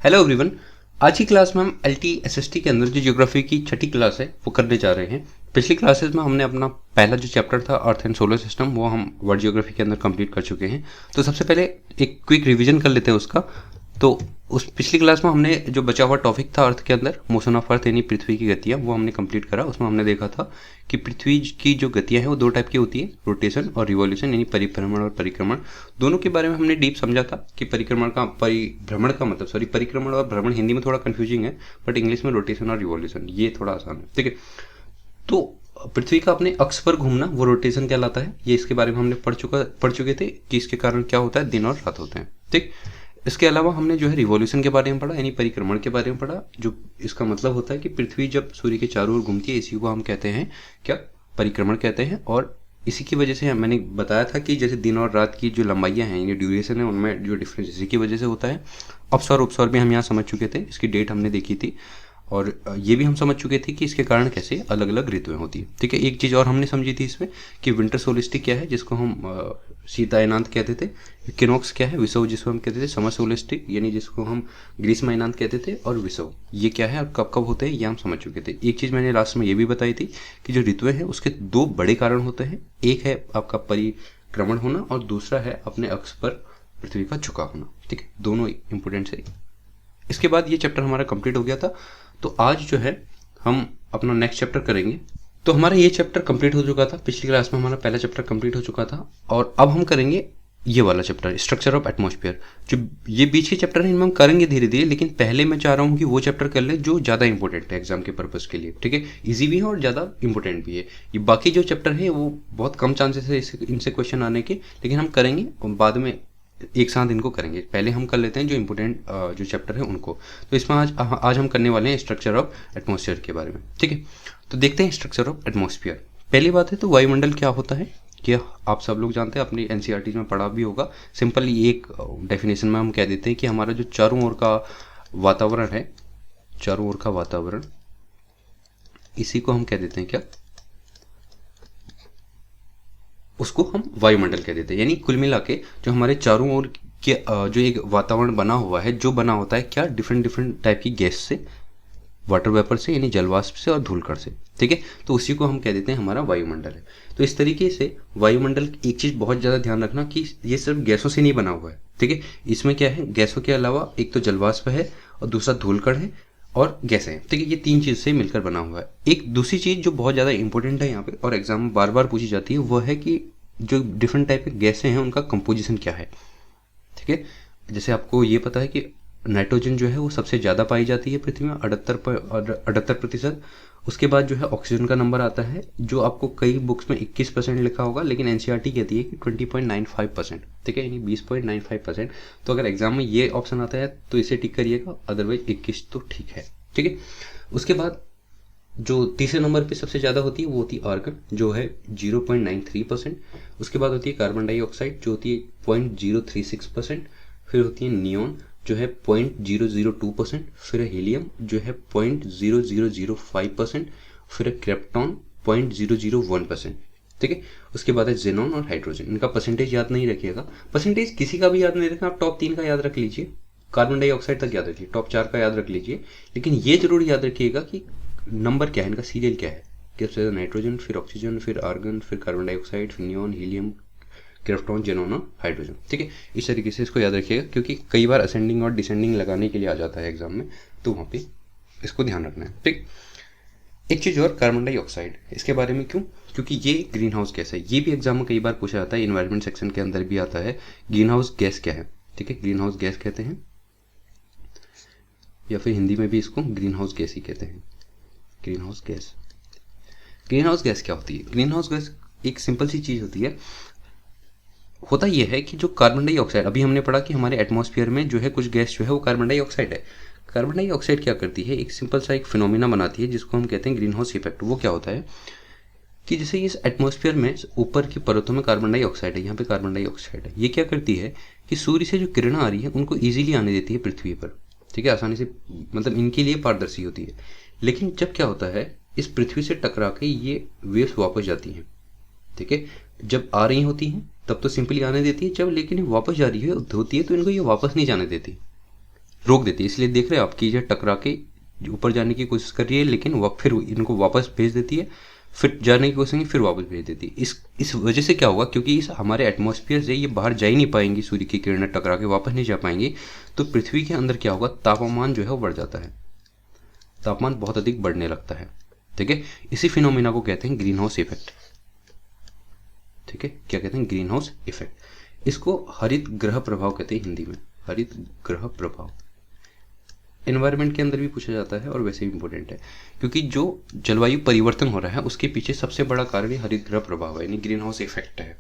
Hello everyone. आज की class में हम LT SST के अंदर जो ज्योग्राफी की छठी क्लास है वो करने जा रहे हैं। पिछली क्लासेस में हमने अपना पहला जो चैप्टर था अर्थ एंड सोलर सिस्टम वो हम वर्ल्ड ज्योग्राफी के अंदर कंप्लीट कर चुके हैं। तो सबसे पहले एक क्विक रिवीजन कर लेते हैं उसका। तो उस पिछली क्लास में हमने जो बचा हुआ टॉपिक था अर्थ के अंदर मोशन ऑफ अर्थ यानी पृथ्वी की गतियाँ वो हमने कंप्लीट करा। उसमें हमने देखा था कि पृथ्वी की जो गतियाँ हैं वो दो टाइप की होती है, रोटेशन और रिवॉल्यूशन यानी परिभ्रमण और परिक्रमण। दोनों के बारे में हमने डीप समझा था कि परिक्रमण और भ्रमण हिंदी में थोड़ा कंफ्यूजिंग है, बट इंग्लिश में रोटेशन और रिवॉल्यूशन ये थोड़ा आसान है। ठीक है, तो पृथ्वी का अपने अक्ष पर घूमना वो रोटेशन कहलाता है। ये इसके बारे में हमने पढ़ चुके थे कि इसके कारण क्या होता है, दिन और रात होते हैं। ठीक, इसके अलावा हमने जो है रिवॉल्यूशन के बारे में पढ़ा यानी परिक्रमण के बारे में पढ़ा, जो इसका मतलब होता है कि पृथ्वी जब सूर्य के चारों ओर घूमती है इसी को हम कहते हैं क्या, परिक्रमण कहते हैं। और इसी की वजह से मैंने बताया था कि जैसे दिन और रात की जो लंबाइयाँ हैं यानी ड्यूरेशन है उनमें जो डिफरेंस इसी की वजह से होता है। अपसौर उपसौर भी हम यहाँ समझ चुके थे, इसकी डेट हमने देखी थी। और ये भी हम समझ चुके थे कि इसके कारण कैसे अलग अलग ऋतुएं होती है। ठीक है, एक चीज़ और हमने समझी थी इसमें कि विंटर सोलिस्टिक क्या है जिसको हम शीतायनांत कहते थे, इक्विनॉक्स क्या है विषुव जिसको हम कहते थे, समर सोलिस्टिक यानी जिसको हम ग्रीष्मायनांत कहते थे, और विषुव ये क्या है और कब कब होते हैं ये हम समझ चुके थे। एक चीज़ मैंने लास्ट में ये भी बताई थी कि जो ऋतुएं हैं उसके दो बड़े कारण होते हैं, एक है आपका परिक्रमण होना और दूसरा है अपने अक्ष पर पृथ्वी का झुकाव होना। ठीक है, दोनों इंपॉर्टेंट है। इसके बाद ये चैप्टर हमारा कंप्लीट हो गया था। तो आज जो है हम अपना नेक्स्ट चैप्टर करेंगे। तो हमारा ये चैप्टर कंप्लीट हो चुका था, पिछली क्लास में हमारा पहला चैप्टर कंप्लीट हो चुका था और अब हम करेंगे ये वाला चैप्टर स्ट्रक्चर ऑफ एटमॉस्फेयर। जो ये बीच के चैप्टर हैं इनमें हम करेंगे धीरे धीरे, लेकिन पहले मैं चाह रहा हूँ कि वो चैप्टर कर ले जो ज़्यादा इंपॉर्टेंट है एग्जाम के पर्पज़ के लिए। ठीक है, ईजी भी है और ज़्यादा इंपॉर्टेंट भी है। ये बाकी जो चैप्टर है वो बहुत कम चांसेस है इनसे क्वेश्चन आने के, लेकिन हम करेंगे और बाद में एक साथ इनको करेंगे। पहले हम कर लेते हैं जो इम्पोर्टेंट जो चैप्टर है उनको। तो इसमें आज हम करने वाले हैं स्ट्रक्चर ऑफ एटमॉस्फेयर के बारे में। ठीक है, तो देखते हैं स्ट्रक्चर ऑफ एटमॉस्फेयर। पहली बात है तो वायुमंडल क्या होता है कि आप सब लोग जानते हैं, अपनी NCERT में पढ़ा भी होगा। सिंपल एक डेफिनेशन में हम कह देते हैं कि हमारा जो चारों ओर का वातावरण है, चारों ओर का वातावरण, इसी को हम कह देते हैं क्या, उसको हम वायुमंडल कह देते हैं। यानी कुल मिला के जो हमारे चारों ओर के जो एक वातावरण बना हुआ है, जो बना होता है क्या, डिफरेंट डिफरेंट टाइप की गैस से, वाटर वेपर से यानी जलवाष्प से और धूलकण से। ठीक है, तो उसी को हम कह देते हैं हमारा वायुमंडल है। तो इस तरीके से वायुमंडल, एक चीज़ बहुत ज़्यादा ध्यान रखना कि ये सिर्फ गैसों से नहीं बना हुआ है। ठीक है, इसमें क्या है, गैसों के अलावा एक तो जलवाष्प है और दूसरा धूलकण है और गैसें हैं। ठीक है, ये तीन चीज़ से मिलकर बना हुआ है। एक दूसरी चीज़ जो बहुत ज़्यादा इंपॉर्टेंट है यहाँ पे और एग्जाम में बार बार पूछी जाती है वो है कि जो डिफरेंट टाइप के गैसें हैं उनका कंपोजिशन क्या है। ठीक है, जैसे आपको ये पता है कि नाइट्रोजन जो है वो सबसे ज़्यादा पाई जाती है पृथ्वी में 78%। उसके बाद जो है ऑक्सीजन का नंबर आता है जो आपको कई बुक्स में 21% लिखा होगा, लेकिन NCERT कहती है कि 20.95%। ठीक है, यानी 20.95%। तो अगर एग्जाम में ये ऑप्शन आता है तो इसे टिक करिएगा, अदरवाइज 21 तो ठीक है। ठीक है, उसके बाद जो तीसरे नंबर पे सबसे ज़्यादा होती है वो होती है आर्गन जो है 0.93%। उसके बाद होती है कार्बन डाइऑक्साइड जो होती है 0.036%। फिर होती है नियॉन जो है 0.002%। फिर है हीलियम जो है 0.0005%। फिर है क्रिप्टॉन 0.001%। ठीक है, उसके बाद है जेनॉन और हाइड्रोजन। इनका परसेंटेज याद नहीं रखिएगा, परसेंटेज किसी का भी याद नहीं रखना, आप टॉप 3 का याद रख लीजिए, कार्बन डाइऑक्साइड तक याद रखिए, टॉप 4 का याद रख लीजिए, लेकिन ये जरूर याद रखिएगा कि नंबर क्या है, इनका सीरियल क्या है, कि सबसे ज़्यादा नाइट्रोजन, फिर ऑक्सीजन, फिर आर्गन, फिर कार्बन डाइऑक्साइड, फिर नियॉन, हीलियम, क्रिप्टॉन, जेनॉन और हाइड्रोजन। ठीक है, इस तरीके से इसको याद रखिएगा क्योंकि कई बार असेंडिंग और डिसेंडिंग लगाने के लिए आ जाता है एग्जाम में, तो वहाँ पे इसको ध्यान रखना है। ठीक, एक चीज़ और, कार्बन डाइऑक्साइड, इसके बारे में क्यों, क्योंकि ये ग्रीन हाउस गैस है। ये भी एग्जाम में कई बार पूछा जाता है, इन्वायरमेंट सेक्शन के अंदर भी आता है। ग्रीन हाउस गैस क्या है, ठीक है, ग्रीन हाउस गैस कहते हैं, या फिर हिंदी में भी इसको ग्रीन हाउस गैस ही कहते हैं। Green house gas, green house gas क्या होती है? ग्रीन हाउस गैस एक सिंपल सी चीज़ होती है। होता यह है कि जो कार्बन डाइऑक्साइड, अभी हमने पढ़ा कि हमारे एटमॉस्फेयर में जो है कुछ गैस जो है वो कार्बन डाइऑक्साइड है। कार्बन डाइऑक्साइड क्या करती है, एक सिंपल सा एक फिनोमिना बनाती है जिसको हम कहते हैं ग्रीन हाउस इफेक्ट। वो क्या होता है कि जैसे इस एटमॉस्फेयर में ऊपर की परतों में कार्बन डाइऑक्साइड है, यहाँ पे कार्बन डाइऑक्साइड है, ये क्या करती है कि सूर्य से जो किरणें आ रही है उनको ईजिली आने देती है पृथ्वी पर। ठीक है, आसानी से, मतलब इनके लिए पारदर्शी होती है। लेकिन जब क्या होता है, इस पृथ्वी से टकरा के ये वेव्स वापस जाती हैं। ठीक है, जब आ रही होती हैं तब तो सिंपली आने देती है, जब लेकिन वापस जा रही है होती है तो इनको ये वापस नहीं जाने देती। रोक देती है। इसलिए देख रहे हैं आप कि ये टकरा के ऊपर जाने की कोशिश कर रही है, लेकिन फिर इनको वापस भेज देती है, फिर जाने की कोशिश करेंगे, फिर वापस भेज देती है। इस वजह से क्या होगा, क्योंकि इस हमारे एटमॉस्फेयर से ये बाहर जा ही नहीं पाएंगी, सूर्य की किरणें टकरा के वापस नहीं जा पाएंगी, तो पृथ्वी के अंदर क्या होगा, तापमान जो है वो बढ़ जाता है, तापमान बहुत अधिक बढ़ने लगता है। ठीक है, इसी फिनोमिना को कहते हैं ग्रीन हाउस इफेक्ट। ठीक है, क्या कहते हैं, ग्रीन हाउस इफेक्ट। इसको हरित ग्रह प्रभाव कहते हैं हिंदी में, हरित ग्रह प्रभाव। एनवायरनमेंट के अंदर भी पूछा जाता है और वैसे भी इंपॉर्टेंट है, क्योंकि जो जलवायु परिवर्तन हो रहा है उसके पीछे सबसे बड़ा कारण ये हरित ग्रह प्रभाव है, यानी ग्रीन हाउस इफेक्ट है,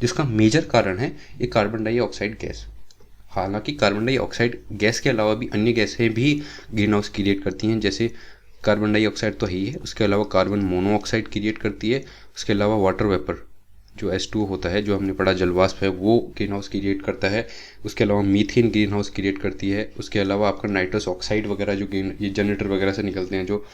जिसका मेजर कारण है ये कार्बन डाइऑक्साइड गैस। हालांकि कार्बन डाइऑक्साइड गैस के अलावा भी अन्य गैसें भी ग्रीन हाउस क्रिएट करती हैं, जैसे कार्बन डाइऑक्साइड तो ही है, उसके अलावा कार्बन मोनोऑक्साइड क्रिएट करती है, उसके अलावा वाटर वेपर जो H2O होता है, जो हमने पढ़ा जलवाष्प है, वो ग्रीन हाउस क्रिएट करता है। उसके अलावा मीथेन ग्रीन हाउस क्रिएट करती है। उसके अलावा आपका नाइट्रस ऑक्साइड वगैरह जो ये जनरेटर वगैरह से निकलते हैं, जो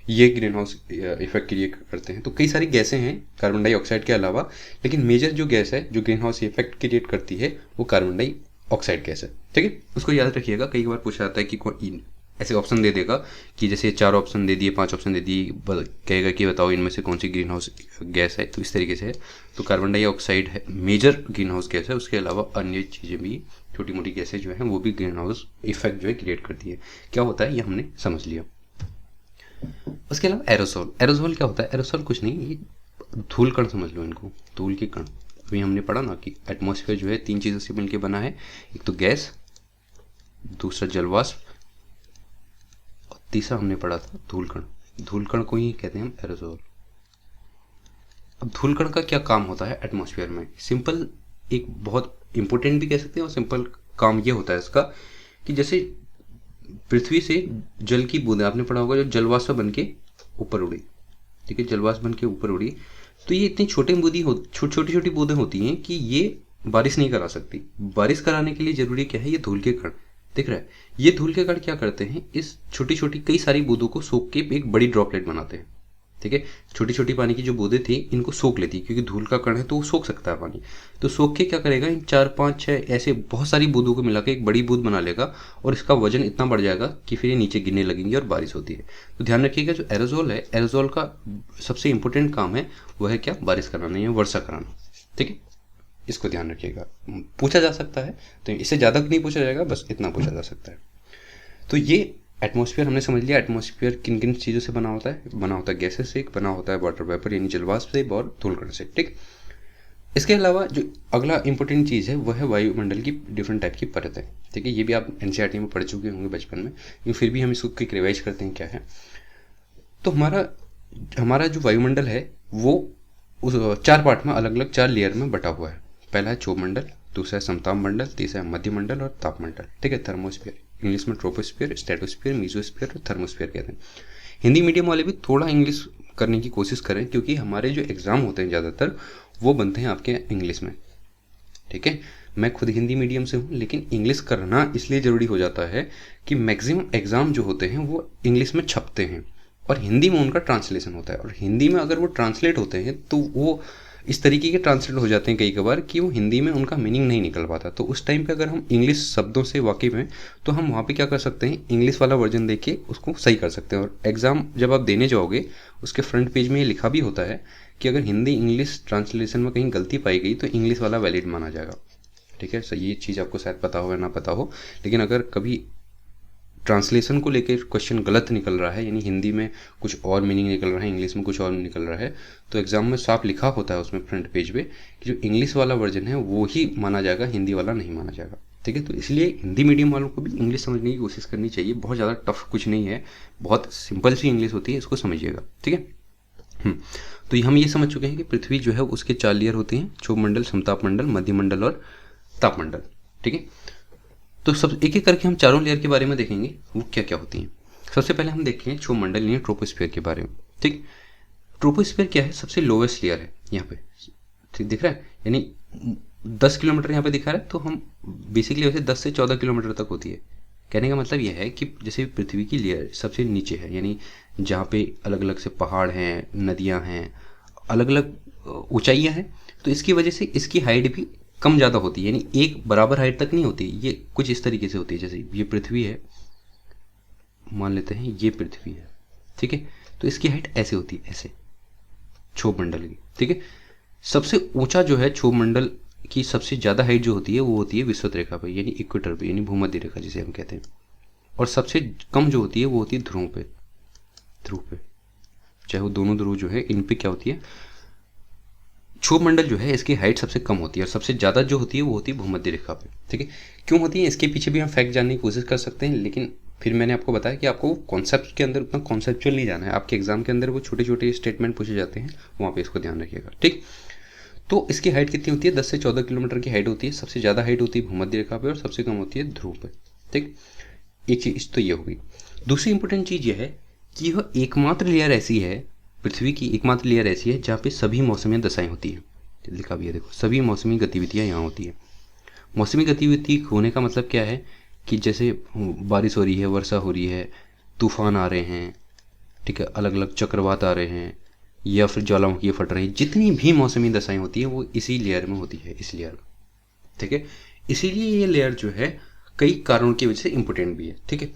ये ग्रीन हाउस इफेक्ट क्रिएट करते हैं। तो कई सारी गैसें हैं कार्बन डाइऑक्साइड के अलावा, लेकिन मेजर जो गैस है जो ग्रीन हाउस इफेक्ट क्रिएट करती है वो कार्बन डाइऑक्साइड गैस है। ठीक है, उसको याद रखिएगा। कई बार पूछा जाता है कि ऐसे ऑप्शन दे देगा कि जैसे 4 ऑप्शन दे दिए, 5 ऑप्शन दे दिए, कहेगा कि बताओ इनमें से कौन सी ग्रीन हाउस गैस है, तो इस तरीके से है। तो कार्बन डाइऑक्साइड है मेजर ग्रीन हाउस गैस है, उसके अलावा अन्य चीज़ें भी, छोटी मोटी गैसें जो हैं वो भी ग्रीन हाउस इफेक्ट जो है क्रिएट करती है। क्या होता है ये हमने समझ लिया। उसके अलावा एरोसोल। एरोसोल क्या होता है, एरोसोल कुछ नहीं, ये धूल कण समझ लो इनको, धूल के कण। अभी हमने पढ़ा ना कि एटमॉस्फेयर जो है 3 चीज़ों से मिलकर बना है, एक तो गैस, दूसरा जलवाष्प, तीसरा हमने पढ़ा था धूलकण। धूलकण को ही कहते हैं हम एरोसोल। अब धूलकण का क्या काम होता है एटमॉस्फेयर में, सिंपल, एक बहुत इंपॉर्टेंट भी कह सकते हैं और सिंपल काम ये होता है इसका कि जैसे पृथ्वी से जल की बूंदें, आपने पढ़ा होगा, जो जलवाष्प बन के ऊपर उड़ी, ठीक है, जलवाष्प बन के ऊपर उड़ी, तो ये इतनी छोटी छोटी बूंदें होती हैं कि ये बारिश नहीं करा सकती। बारिश कराने के लिए जरूरी क्या है, ये धूल के कण दिख रहा है। ये धूल के कण क्या करते हैं, इस छोटी छोटी कई सारी बूंदों को सोख के एक बड़ी ड्रॉपलेट बनाते हैं। ठीक है, छोटी छोटी पानी की जो बूंदें थी इनको सोख लेती, क्योंकि धूल का कण है तो वो सोख सकता है पानी। तो सोख के क्या करेगा, इन 4, 5, 6 ऐसे बहुत सारी बूंदों को मिला के एक बड़ी बूंद बना लेगा, और इसका वजन इतना बढ़ जाएगा कि फिर ये नीचे गिरने लगेंगी और बारिश होती है। तो ध्यान रखिएगा, जो एरोसोल है, एरोसोल का सबसे इंपॉर्टेंट काम है वह है क्या, बारिश कराना या वर्षा कराना। ठीक है, इसको ध्यान रखिएगा। पूछा जा सकता है, तो इससे ज़्यादा नहीं पूछा जाएगा, बस इतना पूछा जा सकता है। तो ये एटमॉस्फेयर हमने समझ लिया। एटमॉस्फेयर किन किन चीज़ों से बना होता है, बना होता है गैसेस से, बना होता है वाटर वेपर यानी जलवाष्प से, और धूलकण से। ठीक, इसके अलावा जो अगला इंपॉर्टेंट चीज़ है वह है वायुमंडल की डिफरेंट टाइप की परतें। ठीक है, ये भी आप एनसीईआरटी में पढ़ चुके होंगे बचपन में, लेकिन फिर भी हम इसको क्विक रिवाइज करते हैं क्या है। तो हमारा जो वायुमंडल है वो उस 4 पार्ट में, अलग अलग 4 लेयर में बटा हुआ है। पहला है क्षोभमंडल, दूसरा है समताप मंडल, तीसरा है मध्यमंडल और तापमंडल। ठीक है, थर्मोस्फीयर, इंग्लिश में ट्रोपोस्फीयर, स्ट्रेटोस्फीयर, मीजोस्फीयर और थर्मोस्फीयर कहते हैं। हिंदी मीडियम वाले भी थोड़ा इंग्लिश करने की कोशिश करें, क्योंकि हमारे जो एग्ज़ाम होते हैं ज़्यादातर वो बनते हैं आपके इंग्लिश में। ठीक है, मैं खुद हिंदी मीडियम से हूँ, लेकिन इंग्लिश करना इसलिए ज़रूरी हो जाता है कि मैक्सिमम एग्ज़ाम जो होते हैं वो इंग्लिश में छपते हैं और हिंदी में उनका ट्रांसलेशन होता है। और हिंदी में अगर वो ट्रांसलेट होते हैं तो वो इस तरीके के ट्रांसलेट हो जाते हैं कई बार कि वो हिंदी में उनका मीनिंग नहीं निकल पाता। तो उस टाइम पे अगर हम इंग्लिश शब्दों से वाकिफ़ हैं तो हम वहाँ पे क्या कर सकते हैं, इंग्लिश वाला वर्जन देख के उसको सही कर सकते हैं। और एग्ज़ाम जब आप देने जाओगे उसके फ्रंट पेज में ये लिखा भी होता है कि अगर हिंदी इंग्लिश ट्रांसलेशन में कहीं गलती पाई गई तो इंग्लिश वाला वैलिड माना जाएगा। ठीक है, सही, ये चीज़ आपको शायद पता हो या ना पता हो, लेकिन अगर कभी ट्रांसलेशन को लेकर क्वेश्चन गलत निकल रहा है, यानी हिंदी में कुछ और मीनिंग निकल रहा है, इंग्लिश में कुछ और निकल रहा है, तो एग्जाम में साफ लिखा होता है उसमें फ्रंट पेज पे कि जो इंग्लिश वाला वर्जन है वो ही माना जाएगा, हिंदी वाला नहीं माना जाएगा। ठीक है, तो इसलिए हिंदी मीडियम वालों को भी इंग्लिश समझने की कोशिश करनी चाहिए। बहुत ज़्यादा टफ कुछ नहीं है, बहुत सिंपल सी इंग्लिश होती है, इसको समझिएगा। ठीक है, तो हम ये समझ चुके हैं कि पृथ्वी जो है उसके 4 लेयर होते हैं, क्षोभमंडल, समताप मंडल, मध्यमंडल और तापमंडल। ठीक है, तो सब एक एक करके हम चारों लेयर के बारे में देखेंगे वो क्या क्या होती हैं। सबसे पहले हम देखेंगे क्षोभमंडल यानी ट्रोपोस्फीयर के बारे में। ठीक, ट्रोपोस्फीयर क्या है, सबसे लोवेस्ट लेयर है यहाँ पे, ठीक दिख रहा है, यानी 10 किलोमीटर यहाँ पे दिखा रहा है, तो हम बेसिकली वैसे 10 से 14 किलोमीटर तक होती है। कहने का मतलब यह है कि जैसे पृथ्वी की लेयर सबसे नीचे है, यानी जहाँ पे अलग अलग से पहाड़ हैं, नदियाँ हैं, अलग अलग ऊंचाइयाँ हैं, तो इसकी वजह से इसकी हाइट भी कम ज़्यादा होती है, यानी एक बराबर हाइट तक नहीं होती, ये कुछ इस तरीके से होती है। जैसे ये पृथ्वी है, मान लेते हैं ये पृथ्वी है, ठीक है, तो इसकी हाइट ऐसे होती है, ऐसे क्षोभ मंडल की, ठीक है। सबसे ऊंचा जो है क्षोभ मंडल की सबसे ज़्यादा हाइट जो होती है वो होती है विषुवत रेखा पे, यानी इक्वेटर पे, यानी भूमध्य रेखा जिसे हम कहते हैं। और सबसे कम जो होती है वो होती है ध्रुव पे, ध्रुव पे, चाहे वो दोनों ध्रुव जो है इन पे क्या होती है, क्षोभ मंडल जो है इसकी हाइट सबसे कम होती है, और सबसे ज़्यादा जो होती है वो होती है भूमध्य रेखा पे, ठीक है। क्यों होती है इसके पीछे भी हम फैक्ट जानने की कोशिश कर सकते हैं, लेकिन फिर मैंने आपको बताया कि आपको कॉन्सेप्ट के अंदर उतना कॉन्सेप्चुअल नहीं जाना है, आपके एग्जाम के अंदर वो छोटे छोटे स्टेटमेंट पूछे जाते हैं, वहाँ पे इसको ध्यान रखिएगा, ठीक। तो इसकी हाइट कितनी होती है, 10 से 14 किलोमीटर की हाइट होती है। सबसे ज़्यादा हाइट होती है भूमध्य रेखा पे और सबसे कम होती है ध्रुव पे, ठीक। एक चीज़ तो ये होगी। दूसरी इंपॉर्टेंट चीज़ ये है कि वह एकमात्र लेयर ऐसी है, पृथ्वी की एकमात्र लेयर ऐसी है जहाँ पे सभी मौसमी दशाएं होती हैं। लिखा भी है देखो, सभी मौसमी गतिविधियाँ यहाँ होती है। मौसमी गतिविधि होने का मतलब क्या है कि जैसे बारिश हो रही है, वर्षा हो रही है, तूफान आ रहे हैं, ठीक है, अलग अलग चक्रवात आ रहे हैं, या फिर ज्वालामुखी फट रही, जितनी भी मौसमी दशाएं होती हैं वो इसी लेयर में होती है, इस लेयर में, ठीक है। इसीलिए ये लेयर जो है कई कारणों की वजह से इंपॉर्टेंट भी है, ठीक है।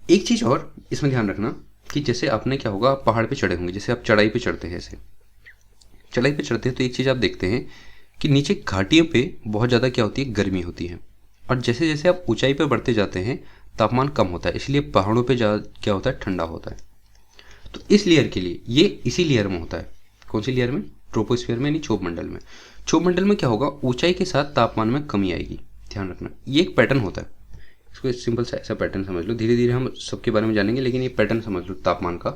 एक चीज़ और इसमें ध्यान रखना कि जैसे आपने क्या होगा, आप पहाड़ पे चढ़े होंगे, जैसे आप चढ़ाई पे चढ़ते हैं, ऐसे चढ़ाई पे चढ़ते हैं तो एक चीज़ आप देखते हैं कि नीचे घाटियों पे बहुत ज़्यादा क्या होती है, गर्मी होती है, और जैसे जैसे आप ऊंचाई पे बढ़ते जाते हैं तापमान कम होता है, इसलिए पहाड़ों पे क्या होता है, ठंडा होता है। तो इस लेयर के लिए ये इसी लेयर में होता है। कौन सी लेयर में, ट्रोपोस्फीयर में, नहीं क्षोभ मंडल में। क्षोभ मंडल में क्या होगा, ऊंचाई के साथ तापमान में कमी आएगी, ध्यान रखना। ये एक पैटर्न होता है, इसको सिंपल सा ऐसा पैटर्न समझ लो, धीरे धीरे हम सबके बारे में जानेंगे, लेकिन ये पैटर्न समझ लो तापमान का।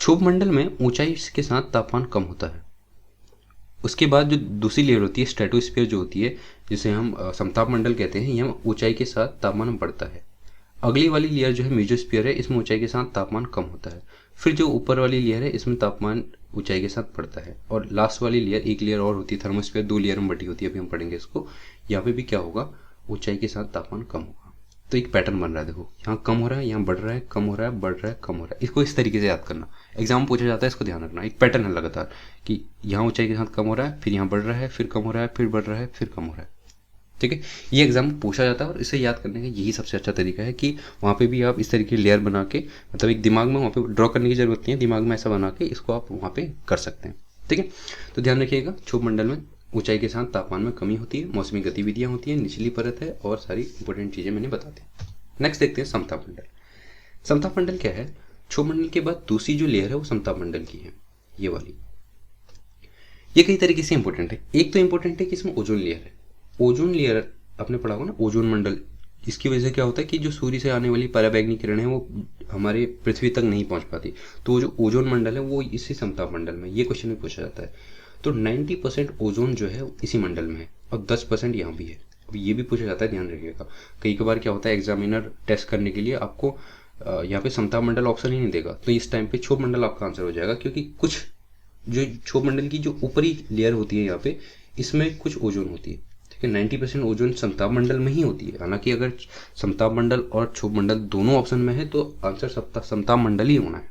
क्षोभ मंडल में ऊंचाई के साथ तापमान कम होता है। उसके बाद जो दूसरी लेयर होती है स्ट्रेटोस्फीयर जो होती है, जिसे हम समताप मंडल कहते हैं, यह ऊंचाई के साथ तापमान बढ़ता है। अगली वाली लेयर जो है मेसोस्फीयर है, इसमें ऊंचाई के साथ तापमान कम होता है। फिर जो ऊपर वाली लेयर है इसमें तापमान ऊंचाई के साथ बढ़ता है। और लास्ट वाली लेयर, एक लेयर और होती है थर्मोस्फीयर, 2 लेयर में बटी होती है, अभी हम पढ़ेंगे इसको। यहाँ पे भी क्या होगा, ऊंचाई के साथ तापमान कम होगा। तो एक पैटर्न बन रहा है, देखो यहाँ कम हो रहा है, यहाँ बढ़ रहा है, कम हो रहा है, बढ़ रहा है, कम हो रहा है। इसको इस तरीके से याद करना, एग्जाम पूछा जाता है, इसको ध्यान रखना। एक पैटर्न है लगातार कि यहाँ ऊंचाई के साथ कम हो रहा है, फिर यहाँ बढ़ रहा है, फिर कम हो रहा है, फिर बढ़ रहा है, फिर कम हो रहा है, ठीक है। ये एग्जाम पूछा जाता है और इसे याद करने का यही सबसे अच्छा तरीका है कि वहाँ पे भी आप इस तरीके की लेयर बना के, मतलब एक दिमाग में वहाँ पे ड्रॉ करने की जरूरत नहीं है, दिमाग में ऐसा बना के इसको आप वहाँ पे कर सकते हैं, ठीक है। तो ध्यान रखिएगा, क्षोभ मंडल में ऊंचाई के साथ तापमान में कमी होती है, मौसमी गतिविधियाँ होती हैं, निचली परत है, और सारी इंपॉर्टेंट चीज़ें मैंने बता दी। नेक्स्ट देखते हैं समताप मंडल। समताप मंडल क्या है, क्षोभ मंडल के बाद दूसरी जो लेयर है वो समताप मंडल की है, ये वाली। ये कई तरीके से इंपॉर्टेंट है। एक तो इंपॉर्टेंट है कि इसमें ओजोन लेयर है। ओजोन लेयर आपने पढ़ा होगा ना, ओजोन मंडल। इसकी वजह से क्या होता है कि जो सूर्य से आने वाली पराबैंगनी किरणें हैं वो हमारे पृथ्वी तक नहीं पहुंच पाती, तो वो जो ओजोन मंडल है वो इसी समताप मंडल में, ये क्वेश्चन में पूछा जाता है। तो 90% ओजोन जो है इसी मंडल में है और 10% यहाँ भी है। अब ये भी पूछा जाता है, ध्यान रखिएगा। कई बार क्या होता है, एग्जामिनर टेस्ट करने के लिए आपको यहाँ पे समताप मंडल ऑप्शन ही नहीं देगा, तो इस टाइम पे क्षोभ मंडल आपका आंसर हो जाएगा, क्योंकि कुछ जो क्षोभ मंडल की जो ऊपरी लेयर होती है यहाँ पे, इसमें कुछ ओजोन होती है, ठीक है। 90% ओजोन समताप मंडल में ही होती है। हालांकि अगर समताप मंडल और क्षोभ मंडल दोनों ऑप्शन में है तो आंसर समताप मंडल ही होना है,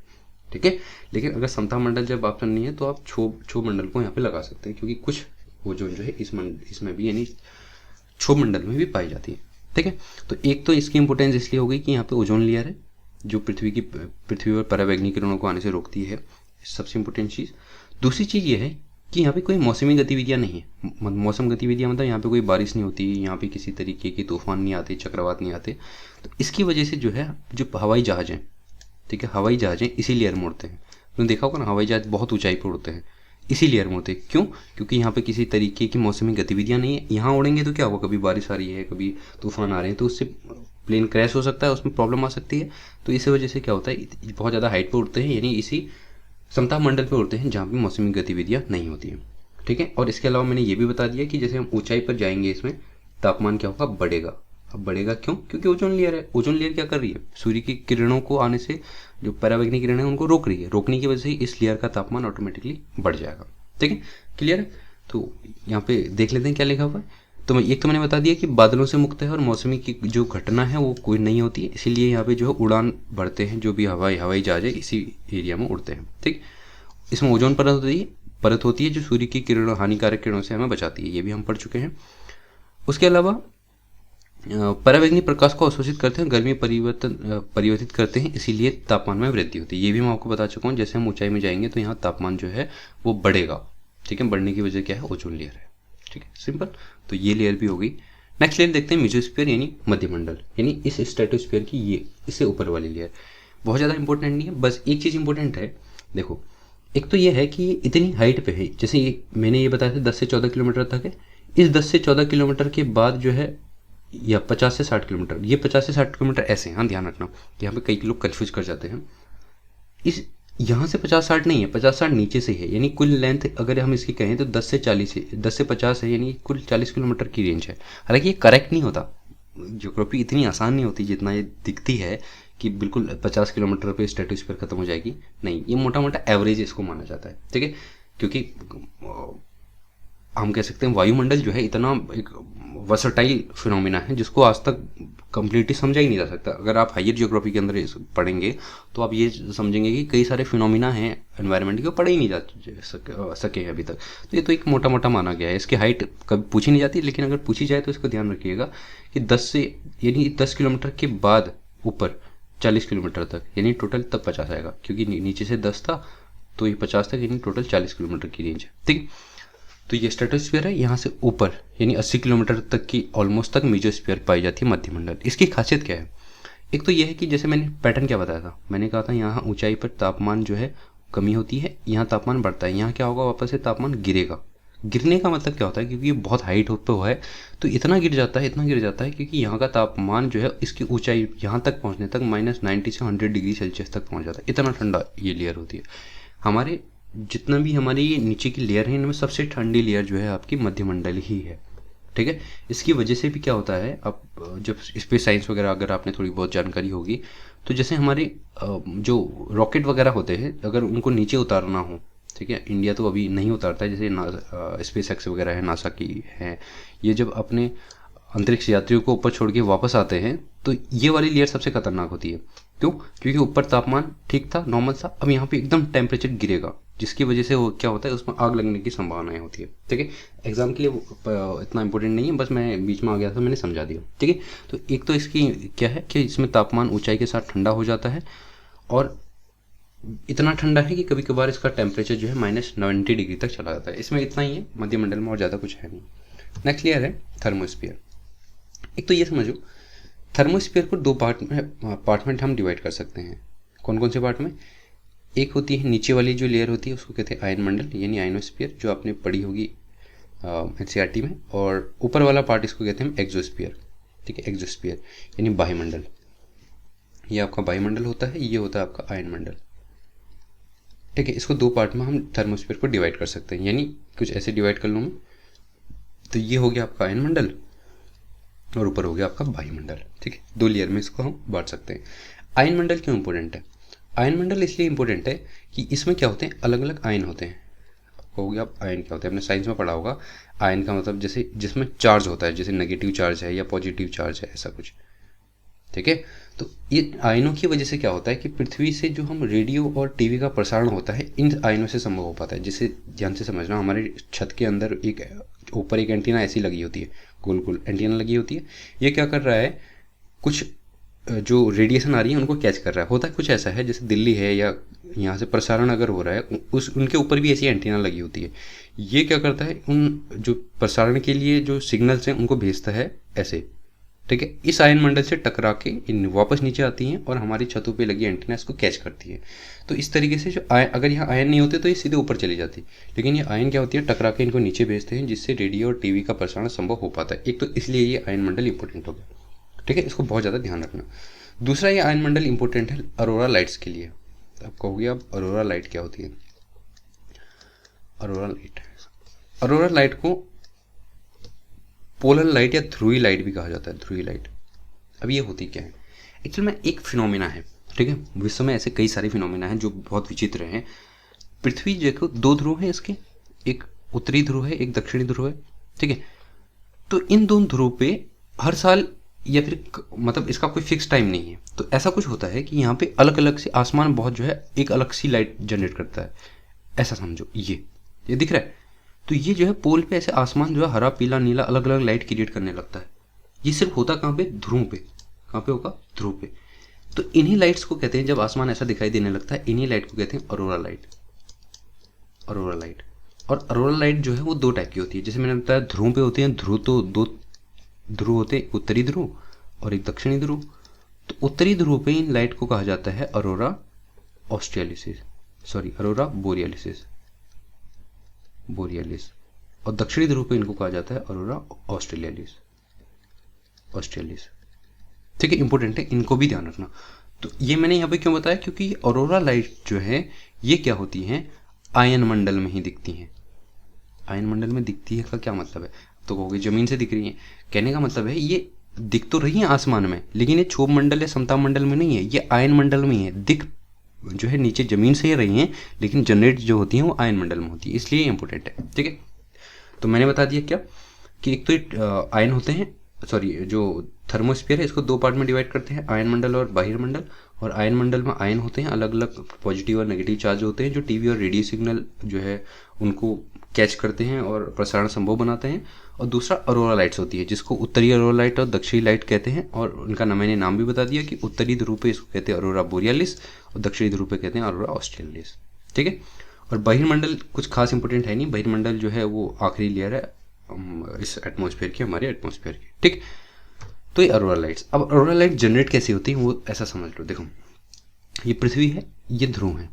ठीक है। लेकिन अगर समताप मंडल जब ऑप्शन नहीं है तो आप क्षोभ मंडल को यहाँ पे लगा सकते हैं, क्योंकि कुछ ओजोन जो है इसमें भी, यानी क्षोभ मंडल में भी पाई जाती है, ठीक है। तो एक तो इसकी इंपॉर्टेंस इसलिए हो गई कि यहाँ पे ओजोन लेयर है जो पृथ्वी पर पराबैंगनी किरणों को आने से रोकती है, सबसे इंपॉर्टेंट चीज़। दूसरी चीज़ ये है कि यहाँ पे कोई मौसमी गतिविधियाँ नहीं है। मौसम गतिविधियाँ मतलब यहाँ पे कोई बारिश नहीं होती, यहाँ पे किसी तरीके की तूफान नहीं आते, चक्रवात नहीं आते। तो इसकी वजह से जो है, जो हवाई जहाज़ हैं, ठीक है, हवाई जहाज़ हैं इसी लेयर में उड़ते हैं। तुमने देखा होगा ना, हवाई जहाज़ बहुत ऊंचाई पर उड़ते हैं, इसी लेयर में उड़ते हैं। क्यों? क्योंकि यहाँ पे किसी तरीके की मौसमी गतिविधियाँ नहीं है। यहाँ उड़ेंगे तो क्या होगा, कभी बारिश आ रही है, कभी तूफान आ रहे हैं, तो उससे प्लेन क्रैश हो सकता है, उसमें प्रॉब्लम आ सकती है। तो इस वजह से क्या होता है, बहुत ज़्यादा हाइट पर उड़ते हैं, यानी इसी समताप मंडल पे उड़ते हैं जहाँ पे मौसमी गतिविधियाँ नहीं होती हैं, ठीक है। और इसके अलावा मैंने ये भी बता दिया कि जैसे हम ऊंचाई पर जाएंगे इसमें तापमान क्या होगा, बढ़ेगा। अब बढ़ेगा क्यों? क्योंकि ओजोन लेयर है। ओजोन लेयर क्या कर रही है, सूर्य की किरणों को आने से, जो पराबैंगनी किरणें हैं उनको रोक रही है। रोकने की वजह से इस लेयर का तापमान ऑटोमेटिकली बढ़ जाएगा, ठीक है। क्लियर है? तो यहाँ पे देख लेते हैं क्या लिखा हुआ है। तो एक तो मैंने बता दिया कि बादलों से मुक्त है और मौसमी की जो घटना है वो कोई नहीं होती, इसीलिए यहाँ पे जो है उड़ान भरते हैं जो भी हवाई जहाज है इसी एरिया में उड़ते हैं, ठीक। इसमें ओजोन परत होती है, परत होती है जो सूर्य की किरणों, हानिकारक किरणों से हमें बचाती है, ये भी हम पढ़ चुके हैं। उसके अलावा परावैंगनी प्रकाश को अवशोषित करते हैं, गर्मी परिवर्तित करते हैं, इसीलिए तापमान में वृद्धि होती है। ये भी मैं आपको बता चुका हूँ। जैसे हम ऊंचाई में जाएंगे तो यहाँ तापमान जो है वो बढ़ेगा, ठीक है। बढ़ने की वजह क्या है, ओजोन लेयर है, ठीक है, सिंपल। तो ये लेयर भी हो गई। नेक्स्ट लेयर देखते हैं मेसोस्फीयर यानी मध्यमंडल, यानी इस स्ट्रेटोस्फीयर की ये इससे ऊपर वाली लेयर। बहुत ज़्यादा इंपॉर्टेंट नहीं है, बस एक चीज़ इंपॉर्टेंट है। देखो, एक तो ये है कि ये इतनी हाइट पे है, जैसे ये मैंने ये बताया था 10 से 14 किलोमीटर तक है। इस 10 से 14 किलोमीटर के बाद जो है, या 50 से 60 किलोमीटर, ये 50 से 60 किलोमीटर ऐसे हैं, हाँ ध्यान रखना, यहाँ पे कई लोग कन्फ्यूज कर जाते हैं। इस यहाँ से 50-60 नहीं है, 50-60 नीचे से है, यानी कुल लेंथ अगर हम इसकी कहें तो 10 से 40 है, 10 से 50 है, यानी कुल 40 किलोमीटर की रेंज है। हालांकि ये करेक्ट नहीं होता, ज्योग्राफी इतनी आसान नहीं होती जितना ये दिखती है कि बिल्कुल 50 किलोमीटर पे स्ट्रेटोस्फीयर खत्म हो जाएगी, नहीं, ये मोटा मोटा एवरेज इसको माना जाता है, ठीक है। क्योंकि हम कह सकते हैं वायुमंडल जो है इतना एक वर्सटाइल फिनोमिना है जिसको आज तक कंप्लीटली समझा ही नहीं जा सकता। अगर आप हायर जियोग्राफी के अंदर पढ़ेंगे तो आप ये समझेंगे कि कई सारे फिनोमिना हैं एनवायरनमेंट के, पढ़े ही नहीं जा सके अभी तक। तो ये तो एक मोटा मोटा माना गया है। इसकी हाइट कभी पूछी नहीं जाती, लेकिन अगर पूछी जाए तो इसको ध्यान रखिएगा कि 10 किलोमीटर के बाद ऊपर 40 किलोमीटर तक, यानी टोटल तब 50 आएगा, क्योंकि नीचे से 10 था तो ये 50 तक, यानी टोटल 40 किलोमीटर की रेंज है, ठीक है। तो ये स्ट्रेटोस्फीयर है, यहाँ से ऊपर यानी 80 किलोमीटर तक की ऑलमोस्ट तक मेसोस्फीयर पाई जाती है, मध्यमंडल। इसकी खासियत क्या है, एक तो ये है कि जैसे मैंने पैटर्न क्या बताया था, मैंने कहा था यहाँ ऊंचाई पर तापमान जो है कमी होती है, यहाँ तापमान बढ़ता है, यहाँ क्या होगा, वापस से तापमान गिरेगा। गिरने का मतलब क्या होता है, क्योंकि ये बहुत हाइट पे हुआ है तो इतना गिर जाता है, इतना गिर जाता है, क्योंकि यहाँ का तापमान जो है इसकी ऊंचाई यहाँ तक पहुँचने तक -90 से 100 डिग्री सेल्सियस तक पहुँच जाता है, इतना ठंडा ये लेयर होती है। हमारे जितना भी हमारी ये नीचे की लेयर है, इनमें सबसे ठंडी लेयर जो है आपकी मध्यमंडल ही है, ठीक है। इसकी वजह से भी क्या होता है, अब जब स्पेस साइंस वगैरह अगर आपने थोड़ी बहुत जानकारी होगी, तो जैसे हमारे जो रॉकेट वगैरह होते हैं, अगर उनको नीचे उतारना हो, ठीक है, इंडिया तो अभी नहीं उतारता है, जैसे स्पेस एक्स वगैरह है, नासा की है, ये जब अपने अंतरिक्ष यात्रियों को ऊपर छोड़ के वापस आते हैं तो ये वाली लेयर सबसे खतरनाक होती है। क्यों, क्योंकि ऊपर तापमान ठीक था, नॉर्मल था, अब यहाँ पे एकदम टेम्परेचर गिरेगा, जिसकी वजह से वो क्या होता है, उसमें आग लगने की संभावनाएं होती है, ठीक है। एग्जाम के लिए इतना इंपॉर्टेंट नहीं है, बस मैं बीच में आ गया था, मैंने समझा दिया, ठीक है। तो एक तो इसकी क्या है कि इसमें तापमान ऊंचाई के साथ ठंडा हो जाता है, और इतना ठंडा है कि कभी कभार इसका टेम्परेचर जो है -90 डिग्री तक चला जाता है। इसमें इतना ही है मध्यमंडल में, और ज़्यादा कुछ है नहीं। नेक्स्ट लेयर है थर्मोस्फीयर। एक तो ये समझो, थर्मोस्फीयर को दो पार्ट में हम डिवाइड कर सकते हैं। कौन कौन से पार्ट में, एक होती है नीचे वाली जो लेयर होती है उसको कहते हैं आयन मंडल, यानी आयनोस्फीयर, जो आपने पढ़ी होगी एनसीईआरटी में, और ऊपर वाला पार्ट इसको कहते हैं एक्सोस्फीयर, ठीक है, एक्सोस्फीयर यानी वायुमंडल। ये आपका वायुमंडल होता है, ये होता है आपका आयन मंडल, ठीक है। इसको दो पार्ट में हम थर्मोस्फीयर को डिवाइड कर सकते हैं, यानी कुछ ऐसे डिवाइड कर लूँ मैं, तो ये हो गया आपका आयन मंडल और ऊपर हो गया आपका वायुमंडल, ठीक है। दो लेयर में इसको हम बांट सकते हैं। आयन मंडल क्यों इंपॉर्टेंट है, आयन मंडल इसलिए इंपॉर्टेंट है कि इसमें क्या होते हैं, अलग अलग आयन होते हैं। कहोगे आप आयन क्या होता है, आपने साइंस में पढ़ा होगा। आयन का मतलब जैसे जिसमें चार्ज होता है, जैसे नेगेटिव चार्ज है या पॉजिटिव चार्ज है, ऐसा कुछ, ठीक है। तो ये आयनों की वजह से क्या होता है कि पृथ्वी से जो हम रेडियो और टीवी का प्रसारण होता है, इन आयनों से संभव हो पाता है। जिसे ध्यान से समझना, हमारे छत के अंदर एक ऊपर एक एंटीना ऐसी लगी होती है, गोल गोल एंटीना लगी होती है। ये क्या कर रहा है, कुछ जो रेडिएशन आ रही है उनको कैच कर रहा है। होता है कुछ ऐसा है, जैसे दिल्ली है या यहाँ से प्रसारण अगर हो रहा है, उस उनके ऊपर भी ऐसी एंटीना लगी होती है। ये क्या करता है, उन जो प्रसारण के लिए जो सिग्नल्स हैं उनको भेजता है ऐसे, ठीक है। इस आयन मंडल से टकरा के इन वापस नीचे आती हैं और हमारी छतों पे लगी एंटीना इसको कैच करती है। तो इस तरीके से जो अगर यहाँ आयन नहीं होते तो ये सीधे ऊपर चली जाती, लेकिन ये आयन क्या होती है, टकरा के इनको नीचे भेजते हैं, जिससे रेडियो और टीवी का प्रसारण संभव हो पाता है। एक तो इसलिए ये आयन मंडल इंपॉर्टेंट हो गया, ठीक है, इसको बहुत ज़्यादा ध्यान रखना। दूसरा, ये आयन मंडल इंपॉर्टेंट है अरोरा लाइट्स के लिए। आप कहोगे अब अरोरा लाइट क्या होती है। अरोरा लाइट को पोलर लाइट या ध्रुवीय लाइट भी कहा जाता है, ध्रुवीय लाइट। अब ये होती क्या है, एक्चुअल में एक फिनोमिना है, ठीक है। विश्व में ऐसे कई सारे फिनोमिना हैं जो बहुत विचित्र हैं। पृथ्वी देखो, दो ध्रुव है इसके, एक उत्तरी ध्रुव है, एक दक्षिणी ध्रुव है, ठीक है। तो इन दोनों ध्रुव पे हर साल या फिर मतलब इसका कोई फिक्स टाइम नहीं है, तो ऐसा कुछ होता है कि यहाँ पे अलग अलग से आसमान बहुत जो है एक अलग सी लाइट जनरेट करता है, ऐसा समझो। ये ये दिख रहा है। तो ये जो है पोल पे ऐसे आसमान जो है हरा पीला नीला अलग अलग लाइट क्रिएट करने लगता है। ये सिर्फ होता कहाँ पे, ध्रुव पे। कहाँ पे होगा, ध्रुव पे। तो इन्हीं लाइट्स को कहते हैं, जब आसमान ऐसा दिखाई देने लगता है, इन्हीं लाइट को कहते हैं ऑरोरा लाइट। Aurora light. और ऑरोरा लाइट जो है वो दो टाइप की होती है, जैसे मैंने बताया ध्रुव पे होते हैं। ध्रुव तो दो ध्रुव होते हैं, उत्तरी ध्रुव और एक दक्षिणी ध्रुव। तो उत्तरी ध्रुव पे इन लाइट को कहा जाता है ऑरोरा ऑस्ट्रेलिसिस, सॉरी ऑरोरा बोरियलिसिस, बोरियलिस। और दक्षिणी ध्रुव पे इनको कहा जाता है ऑरोरा ऑस्ट्रेलियालिस, ऑस्ट्रेलिस। ठीक है, इंपॉर्टेंट है, इनको भी ध्यान रखना। तो ये मैंने यहाँ पे क्यों बताया, क्योंकि ऑरोरा लाइट जो है ये क्या होती हैं, आयन मंडल में ही दिखती हैं। आयन मंडल में दिखती है का क्या मतलब है, तो कहोगे जमीन से दिख रही है। कहने का मतलब है ये दिख तो रही है आसमान में, लेकिन ये क्षोभ मंडल या समताप मंडल में नहीं है, ये आयन मंडल में ही है। दिख जो है नीचे जमीन से ही रही हैं, लेकिन जनरेट जो होती हैं वो आयन मंडल में होती है, इसलिए इंपॉर्टेंट है। ठीक है, तो मैंने बता दिया क्या कि एक तो आयन होते हैं, सॉरी जो थर्मोस्फीयर है इसको दो पार्ट में डिवाइड करते हैं, आयन मंडल और बाह्य मंडल। और आयन मंडल में आयन होते हैं, अलग अलग पॉजिटिव और नेगेटिव चार्ज होते हैं, जो टीवी और रेडियो सिग्नल जो है उनको कैच करते हैं और प्रसारण संभव बनाते हैं। और दूसरा ऑरोरा लाइट्स होती है, जिसको उत्तरी ऑरोरा लाइट और दक्षिणी लाइट कहते हैं। और उनका मैंने नाम भी बता दिया कि उत्तरी ध्रुव पे इसको कहते हैं ऑरोरा बोरियलिस और दक्षिणी ध्रुव पे कहते हैं ऑरोरा ऑस्ट्रेलिस। ठीक है, और बहिर्मंडल कुछ खास इंपॉर्टेंट है नहीं, बहिर्मंडल जो है वो आखिरी लेयर है इस एटमॉस्फेयर की, हमारे एटमॉस्फेयर की। ठीक, तो ये ऑरोरा लाइट्स। अब ऑरोरा लाइट जनरेट कैसी होती है वो ऐसा समझ लो। देखो ये पृथ्वी है, ये ध्रुव है,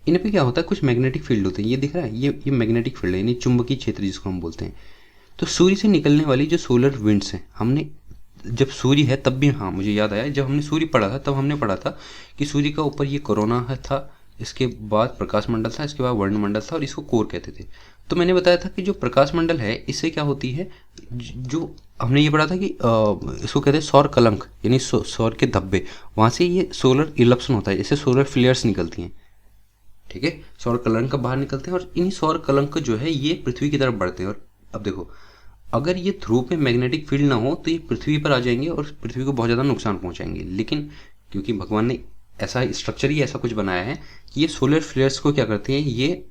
इन पे क्या होता है, कुछ मैग्नेटिक फील्ड होते हैं। ये दिख रहा है, ये मैग्नेटिक फील्ड है, यानी चुंबकीय क्षेत्र जिसको हम बोलते हैं। तो सूर्य से निकलने वाली जो सोलर विंड्स हैं, हमने जब सूर्य है तब भी, हाँ मुझे याद आया, जब हमने सूर्य पढ़ा था तब हमने पढ़ा था कि सूर्य का ऊपर ये कोरोना था, इसके बाद प्रकाश मंडल था, इसके बाद वर्ण मंडल था और इसको कोर कहते थे। तो मैंने बताया था कि जो प्रकाश मंडल है इससे क्या होती है, जो हमने ये पढ़ा था कि इसको कहते हैं सौर कलंक, यानी सौर के धब्बे, वहाँ से ये सोलर इरप्शन होता है, जैसे सोलर फ्लेयर्स निकलती हैं। ठीक है, सौर कलंक बाहर निकलते हैं और इन्हीं सौर कलंक जो है ये पृथ्वी की तरफ बढ़ते हैं। और अब देखो अगर ये ध्रुव पे मैग्नेटिक फील्ड ना हो तो ये पृथ्वी पर आ जाएंगे और पृथ्वी को बहुत ज़्यादा नुकसान पहुंचाएंगे। लेकिन क्योंकि भगवान ने ऐसा स्ट्रक्चर ही ऐसा कुछ बनाया है कि ये सोलर फ्लेयर्स को क्या करते हैं, ये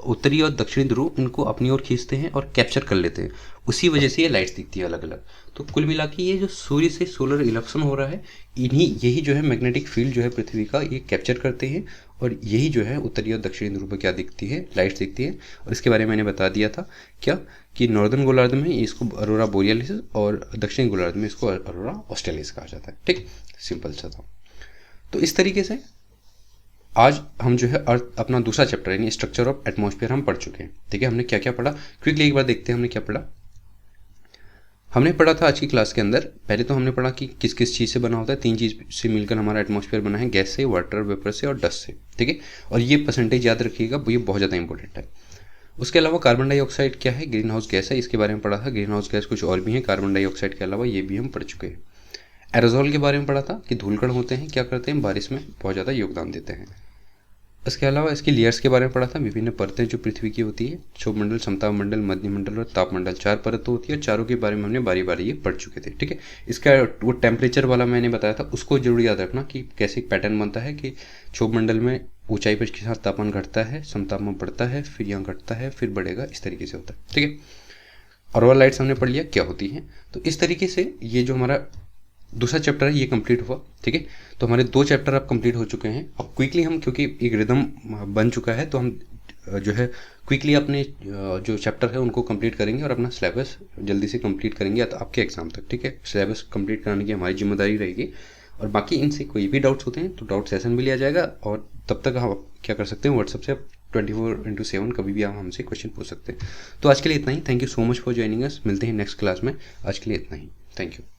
उत्तरी और दक्षिणी ध्रुव इनको अपनी ओर खींचते हैं और कैप्चर कर लेते हैं, उसी वजह से ये लाइट्स दिखती है अलग अलग। तो कुल मिला के ये जो सूर्य से सोलर इरप्शन हो रहा है, यही जो है मैग्नेटिक फील्ड जो है पृथ्वी का ये कैप्चर करते हैं और यही जो है उत्तरी और दक्षिणी ध्रुव पर क्या दिखती है, लाइट्स दिखती है। और इसके बारे में मैंने बता दिया था क्या कि नॉर्दर्न गोलार्ध में इसको ऑरोरा बोरियलिस और दक्षिणी गोलार्ध में इसको ऑरोरा ऑस्ट्रेलिस कहा जाता है। ठीक, सिंपल सा था। तो इस तरीके से आज हम जो है अर्थ अपना दूसरा चैप्टर यानी स्ट्रक्चर ऑफ एटमॉस्फेयर हम पढ़ चुके हैं। ठीक है, हमने क्या क्या पढ़ा, क्विकली एक बार देखते हैं हमने क्या पढ़ा। हमने पढ़ा था आज की क्लास के अंदर, पहले तो हमने पढ़ा कि किस किस चीज़ से बना होता है। 3 चीज़ से मिलकर हमारा एटमॉस्फेयर बना है, गैस से, वाटर वेपर से और डस्ट से। ठीक है, और ये परसेंटेज याद रखिएगा, ये बहुत ज़्यादा इंपॉर्टेंट है। उसके अलावा कार्बन डाइऑक्साइड क्या है, ग्रीन हाउस गैस है, इसके बारे में पढ़ा था। ग्रीन हाउस गैस कुछ और भी है कार्बन डाइऑक्साइड के अलावा, ये भी हम पढ़ चुके हैं। एरोजोल के बारे में पढ़ा था कि धूलकण होते हैं, क्या करते हैं, बारिश में बहुत ज़्यादा योगदान देते हैं। इसके अलावा इसकी लेयर्स के बारे में पढ़ा था, विभिन्न परतें जो पृथ्वी की होती है, क्षोभ मंडल, समताप मंडल, मध्य मंडल और ताप मंडल, 4 परत होती है और चारों के बारे में हमने बारी बारी ये पढ़ चुके थे। ठीक है, इसका वो टेम्परेचर वाला मैंने बताया था, उसको जरूर याद रखना कि कैसे पैटर्न बनता है कि क्षोभ मंडल में ऊंचाई पर के साथ तापमान घटता है, समताप में बढ़ता है, फिर यहाँ घटता है, फिर बढ़ेगा, इस तरीके से होता है। ठीक है, ऑरोरा लाइट्स हमने पढ़ लिया क्या होती हैं। तो इस तरीके से ये जो हमारा दूसरा चैप्टर है ये कंप्लीट हुआ। ठीक है, तो हमारे 2 चैप्टर अब कंप्लीट हो चुके हैं। अब क्विकली हम, क्योंकि एक रिदम बन चुका है, तो हम जो है क्विकली अपने जो चैप्टर है उनको कंप्लीट करेंगे और अपना सिलेबस जल्दी से कंप्लीट करेंगे तो आपके एग्जाम तक। ठीक है, सिलेबस कंप्लीट कराने की हमारी जिम्मेदारी रहेगी। और बाकी इनसे कोई भी डाउट्स होते हैं तो डाउट सेशन भी लिया जाएगा और तब तक आप क्या कर सकते हैं, व्हाट्सएप से 24/7 कभी भी आप हमसे क्वेश्चन पूछ सकते हैं। तो आज के लिए इतना ही। Thank you so much for joining us. मिलते हैं नेक्स्ट क्लास में। आज के लिए इतना ही। Thank you.